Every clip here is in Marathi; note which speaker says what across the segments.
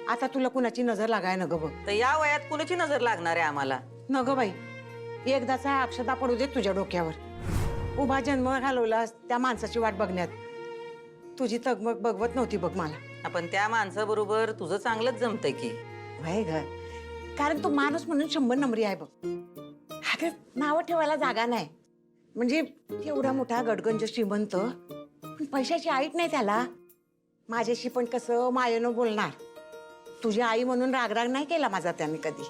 Speaker 1: आता तुला कुणाची नजर लागाय न ग बघ.
Speaker 2: तर या वयात कुणाची नजर लागणार आहे आम्हाला?
Speaker 1: न ग बाई, एकदाचा अक्षता पडू दे तुझ्या डोक्यावर. उभा जन्म घालवलास त्या माणसाची वाट बघण्यात. तुझी तगमग बघवत नव्हती बघ मला.
Speaker 2: आपण त्या माणसाबरोबर तुझं चांगलंच जमतंय की.
Speaker 1: वय ग, कारण तू माणूस म्हणून 100 नंबरी आहे बघ. अगं नावं ठेवायला जागा नाही. म्हणजे एवढा मोठा गडगंज श्रीमंत, पण पैशाची आईट नाही त्याला. माझ्याशी पण कसं मायेनं बोलणार. तुझी आई म्हणून रागराग नाही केला माझा त्याने कधी.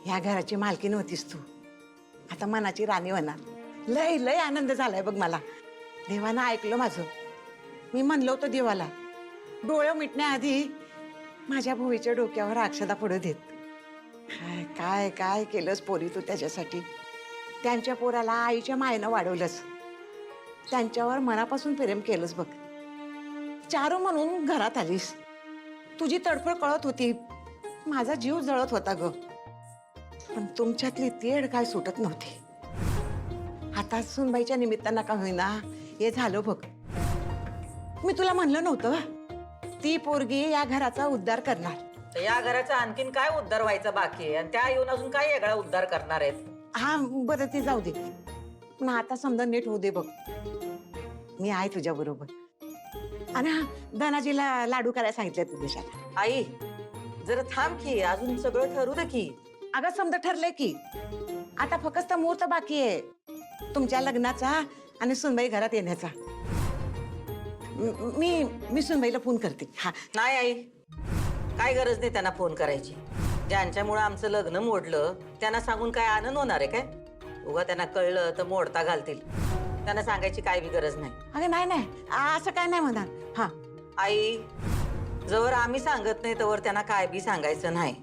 Speaker 1: ह्या घराची मालकी नव्हतीस तू, आता मनाची राणी होणार. लय लय आनंद झालाय बघ मला. देवानं ऐकलं माझं. मी म्हणलं होतं देवाला, डोळं मिटण्याआधी माझ्या भुईच्या डोक्यावर अक्षता पडू देत. काय काय काय केलंस पोरी तू त्याच्यासाठी. त्यांच्या पोराला आईच्या मायेनं वाढवलंस. त्यांच्यावर मनापासून प्रेम केलंस बघ. चारू म्हणून घरात आलीस. तुझी तडफड कळत होती, माझा जीव जळत होता ग. पण तुमच्यातली तेढ काय सुटत नव्हती. आता सुनबाईच्या निमित्तानं का होईना हे झालं बघ. मी तुला म्हणलं नव्हतं ती पोरगी या घराचा उद्धार करणार.
Speaker 2: तर या घराचा आणखीन काय उद्धार व्हायचा बाकी आहे? आणि त्या येऊन अजून काय वेगळा उद्धार करणार आहेत?
Speaker 1: हा बरं ते जाऊ दे, पण आता समजा नीट होऊ दे बघ. मी आहे तुझ्या बरोबर. आणि हा धनाजीला लाडू करायला सांगितले तू देशाला.
Speaker 2: आई जरा थांब की, अजून सगळं ठरू दे की.
Speaker 1: अगं समजा ठरलंय की आता फक्त मुहूर्त बाकी आहे तुमच्या लग्नाचा आणि सुनबाई घरात येण्याचा. मी सुनबाईला फोन करते. हा
Speaker 2: नाही आई, काय गरज नाही त्यांना फोन करायची. ज्यांच्यामुळे आमचं लग्न मोडलं त्यांना सांगून काय आनंद होणार आहे काय? उगा त्यांना कळलं तर मोडता घालतील. त्यांना सांगायची काय बी गरज नाही.
Speaker 1: अगं नाही नाही, असं काय नाही म्हणणार. हा
Speaker 2: आई, जवळ आम्ही सांगत नाही तवर त्यांना काय बी सांगायचं नाही.